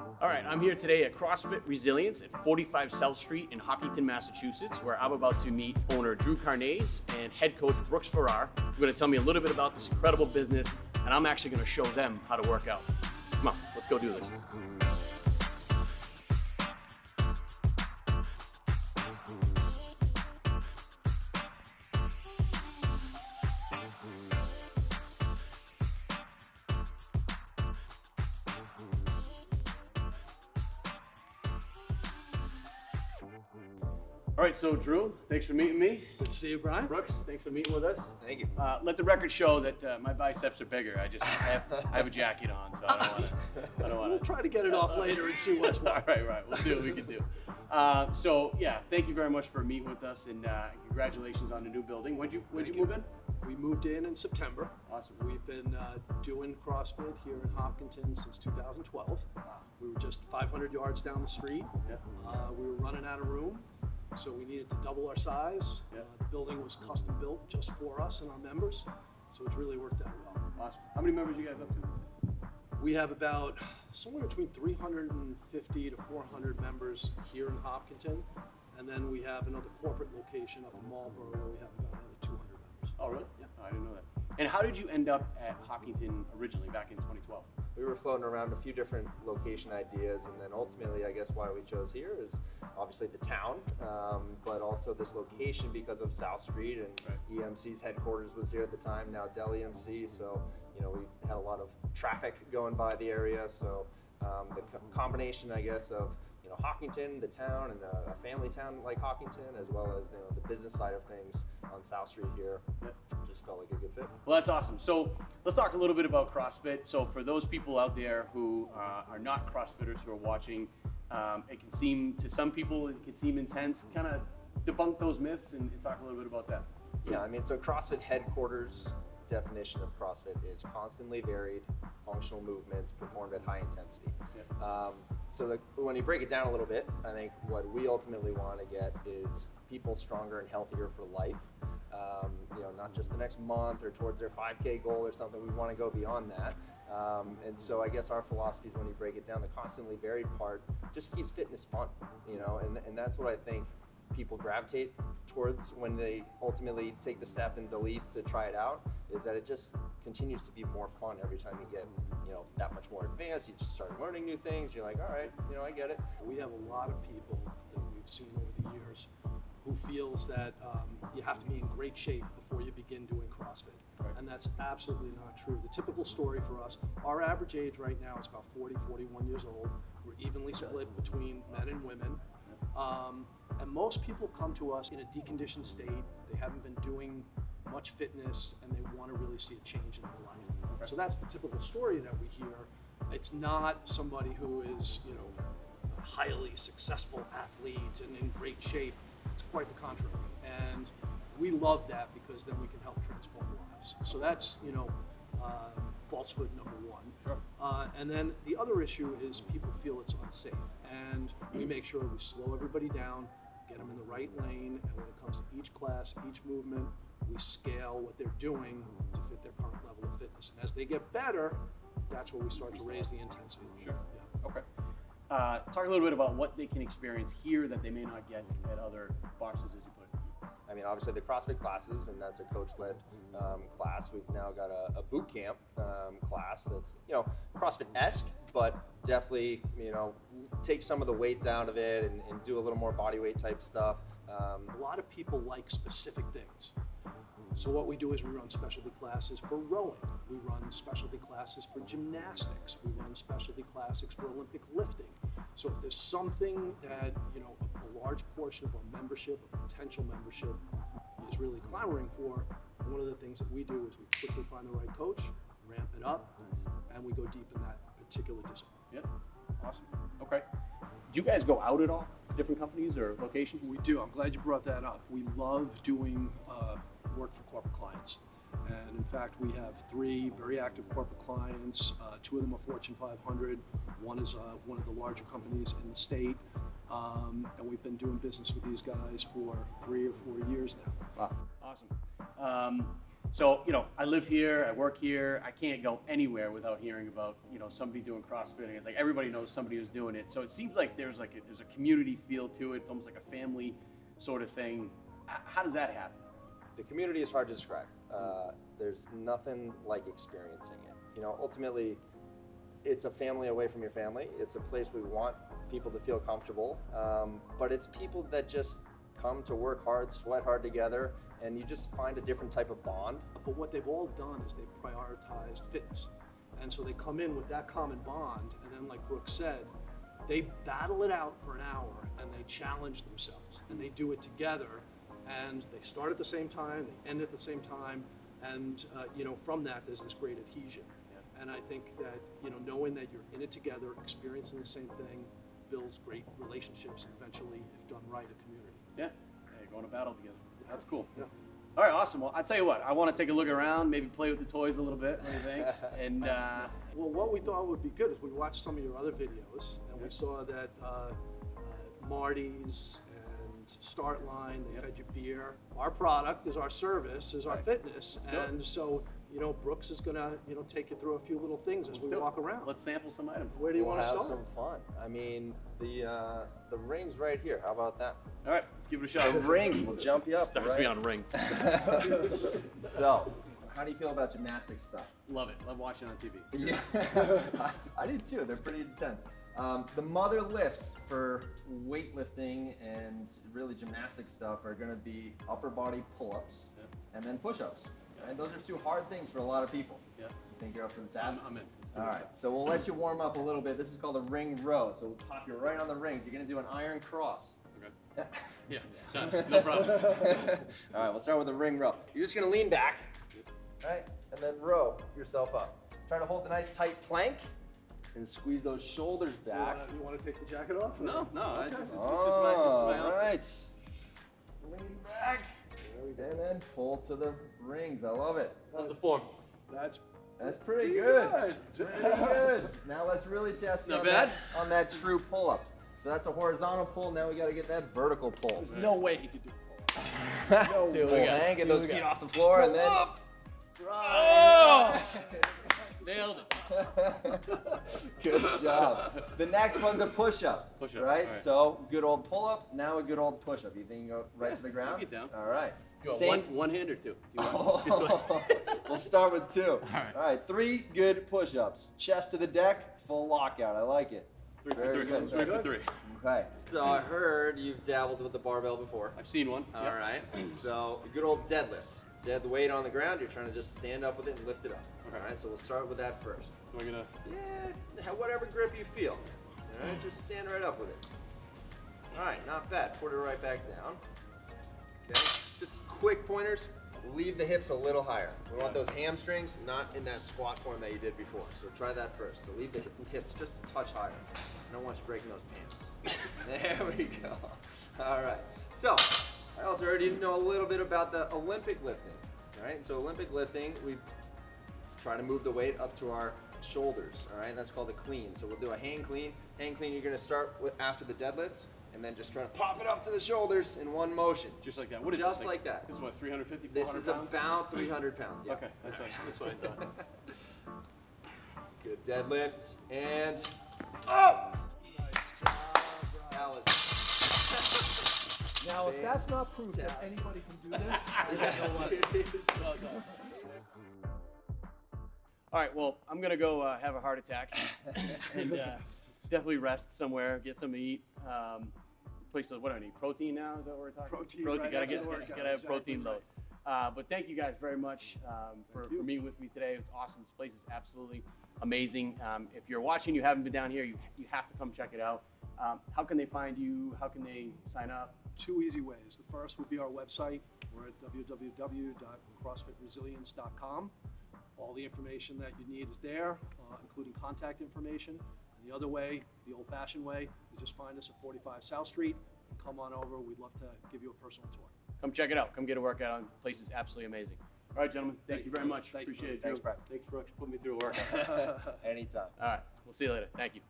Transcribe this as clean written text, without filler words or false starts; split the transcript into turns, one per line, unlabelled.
All right, I'm here today at CrossFit Resilience at 45 South Street in Hopkinton, Massachusetts, where I'm about to meet owner Drew Carnase and head coach Brooks Farrar, who are going to tell me a little bit about this incredible business, and I'm actually going to show them how to work out. Come on, let's go do this. All right, so Drew, thanks for meeting me.
Good to see you, Brian.
Brooks, thanks for meeting with us.
Thank you.
Let the record show that my biceps are bigger. I have a jacket on, so I don't want to.
We'll try to get it off later and see what's what.
All right. We'll see what we can do. So yeah, thank you very much for meeting with us, and congratulations on the new building. When'd you move in?
We moved in September.
Awesome.
We've been doing CrossFit here in Hopkinton since 2012.
Wow.
We were just 500 yards down the street.
Yeah.
We were running out of room, so we needed to double our size.
Yeah.
The building was custom built just for us and our members, so it's really worked out well.
Awesome. How many members are you guys up to?
We have about somewhere between 350 to 400 members here in Hopkinton, and then we have another corporate location up in Marlborough where we have about another 200 members.
Oh, really?
Yeah.
Oh, I didn't know that. And how did you end up at Hopkinton originally back in 2012?
We were floating around a few different location ideas, and then ultimately, I guess why we chose here is obviously the town, but also this location because of South Street, and EMC's headquarters was here at the time, now Dell EMC, so we had a lot of traffic going by the area, so the combination, I guess, of Hopkinton, the town, and a family town like Hopkinton, as well as the business side of things on South Street here, just felt like a good fit.
Well, that's awesome. So let's talk a little bit about CrossFit. So for those people out there who are not CrossFitters who are watching, it can seem, to some people, it can seem intense. Kind of debunk those myths and talk a little bit about that.
Yeah, so CrossFit headquarters definition of CrossFit is constantly varied functional movements performed at high intensity.
Yeah.
So when you break it down a little bit, I think what we ultimately want to get is people stronger and healthier for life. Not just the next month or towards their 5K goal or something. We want to go beyond that. And so I guess our philosophy is when you break it down, the constantly varied part just keeps fitness fun, and that's what I think people gravitate towards when they ultimately take the step and the leap to try it out, is that it just continues to be more fun every time you get that much more advanced. You just start learning new things. You're like, all right, I get it.
We have a lot of people that we've seen over the years who feels that you have to be in great shape before you begin doing CrossFit.
Right.
And that's absolutely not true. The typical story for us, our average age right now is about 40, 41 years old. We're evenly split between men and women. And most people come to us in a deconditioned state. They haven't been doing much fitness and they want to really see a change in their life.
Okay.
So that's the typical story that we hear. It's not somebody who is, a highly successful athlete and in great shape. It's quite the contrary. And we love that because then we can help transform lives. So that's, falsehood number one.
Sure.
And then the other issue is people feel it's unsafe. And we make sure we slow everybody down, get them in the right lane, and when it comes to each class, each movement, we scale what they're doing to fit their current level of fitness. And as they get better, that's where we start to raise the intensity.
Sure.
Yeah.
Okay. Talk a little bit about what they can experience here that they may not get at other boxes, as you put it.
Obviously the CrossFit classes, and that's a coach-led class. We've now got a boot camp class that's, CrossFit-esque, but definitely, take some of the weights out of it and do a little more body weight type stuff.
A lot of people like specific things. So what we do is we run specialty classes for rowing. We run specialty classes for gymnastics. We run specialty classes for Olympic lifting. So if there's something that, a large portion of our membership, or potential membership, is really clamoring for, one of the things that we do is we quickly find the right coach, ramp it up, and we go deep in that particular discipline.
Yep. Awesome. Okay. Do you guys go out at all? Different companies or locations?
We do. I'm glad you brought that up. We love doing work for corporate clients. And in fact, we have 3 very active corporate clients. 2 of them are Fortune 500. One is one of the larger companies in the state. And we've been doing business with these guys for 3 or 4 years now.
Wow. Awesome. So, I live here, I work here, I can't go anywhere without hearing about, somebody doing CrossFitting. It's like everybody knows somebody who's doing it. So it seems like there's a community feel to it. It's almost like a family sort of thing. How does that happen?
The community is hard to describe. There's nothing like experiencing it. Ultimately, it's a family away from your family. It's a place we want people to feel comfortable, but it's people that just come to work hard, sweat hard together, and you just find a different type of bond.
But what they've all done is they've prioritized fitness. And so they come in with that common bond, and then like Brooks said, they battle it out for an hour and they challenge themselves and they do it together, and they start at the same time, they end at the same time, and from that there's this great adhesion. And I think that, knowing that you're in it together, experiencing the same thing, builds great relationships and eventually, if done right, a community.
Yeah, going to battle together. That's cool.
Yeah.
All right, awesome. Well, I tell you what, I want to take a look around, maybe play with the toys a little bit. What do you think? And
Well, what we thought would be good is we watched some of your other videos, and we saw that Marty's and Start Line, they fed you beer. Our product is our service, is our fitness,
Let's do it.
and so Brooks is gonna take you through a few little things as we
do it.
walk around.
Let's sample some items.
Where do you
We'll
want to
have
start?
some fun. I mean, the ring's right here. How about that?
All right, let's give it a shot.
The rings will jump you up.
Starts me on rings.
So, how do you feel about gymnastics stuff?
Love it. Love watching on TV.
Yeah, I do too. They're pretty intense. The mother lifts for weightlifting and really gymnastic stuff are going to be upper body pull-ups and then push-ups. And those are two hard things for a lot of people.
Yeah.
You think you're up to the task?
I'm in.
All right, so we'll let you warm up a little bit. This is called a ring row. So we'll pop you right on the rings. You're going to do an iron cross.
Okay. Yeah, done. No problem.
All right, we'll start with the ring row. You're just going to lean back, right, and then row yourself up. Try to hold the nice tight plank and squeeze those shoulders back.
You want to take the jacket off?
No.
Okay.
This is my
All
outfit.
right. Lean back. And then pull to the rings. I love it.
How's the form?
That's
pretty good. Pretty good. Now let's really test you
Not
on
bad.
on that true pull-up. So that's a horizontal pull. Now we got to get that vertical pull.
There's no way he could do a pull-up.
See what
Full
we got.
hang, get those feet off the floor, and then.
Oh! Nailed it.
Good job. The next one's a push-up.
Push-up,
Right?
all right.
So good old pull-up. Now a good old push-up. You think you go right to the ground?
get down.
All right.
You want
Same.
one hand or two? You want
We'll start with two.
right.
All right. 3 good push-ups. Chest to the deck. Full lockout. I like it.
Three for
Very
three.
good.
3 for 3.
Okay. So I heard you've dabbled with the barbell before.
I've seen one.
All right. So a good old deadlift. Dead the weight on the ground. You're trying to just stand up with it and lift it up.
Okay.
All right. So we'll start with that first.
So we're gonna.
Yeah. Whatever grip you feel. All right. Just stand right up with it. All right. Not bad. Put it right back down. Okay. Just quick pointers. Leave the hips a little higher. We want those hamstrings not in that squat form that you did before. So try that first. So leave the hips just a touch higher. I don't want you breaking those pants. There we go. All right. So I also heard you know a little bit about the Olympic lifting. All right. So Olympic lifting, we try to move the weight up to our shoulders. All right. That's called a clean. So we'll do a hang clean. Hang clean. You're going to start with after the deadlift. And then just try to pop it up to the shoulders in one motion.
Just like that. What is
Just
this?
like that.
This is what, 350,
This
400
is
pounds?
about 300 pounds. Yeah.
Okay, that's what I thought.
Good deadlift. And oh! That was.
Now, if that's not proof that anybody can do this, I don't know what.
Well done. All right, well, I'm gonna go have a heart attack and definitely rest somewhere, get something to eat. Places, what do I need? Protein now? Is that what we're talking?
Protein,
Protein.
right
Gotta
after
get,
the workout,
gotta have
exactly
protein
right.
load. But thank you guys very much for meeting with me today. It was awesome. This place is absolutely amazing. If you're watching, you haven't been down here, you have to come check it out. How can they find you? How can they sign up?
2 easy ways. The first would be our website. We're at www.crossfitresilience.com. All the information that you need is there, including contact information. And the other way, the old-fashioned way, is just find us at 45 South Street and come on over. We'd love to give you a personal tour.
Come check it out. Come get a workout. The place is absolutely amazing. All right, gentlemen. Thank you very much.
Thank you.
Appreciate it.
Thanks,
Drew.
Brett.
Thanks, Brooks. Putting me through a workout.
Anytime.
All right. We'll see you later. Thank you.